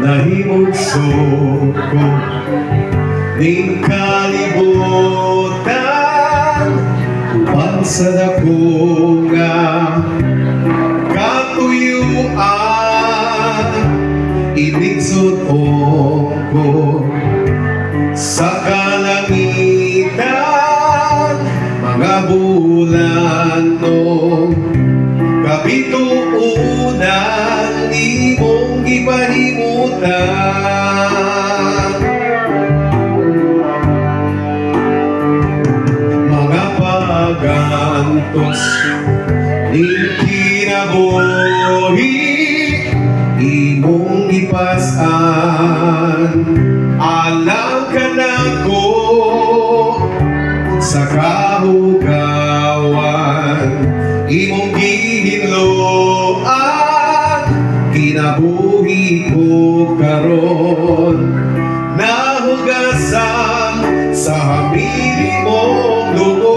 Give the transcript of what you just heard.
nahimugso ko ning kalibutan upang sa dako nga katuyuan inigsot ko sa kalangitan mga bulan nung kabituunan di mong ipalimutan. Mga pagantos ning kinabuhi imong ipasan alam ka na ko sa kahugawan imong gihinloan kinabuhi ko karon nahugasan sa hamili mong dugo.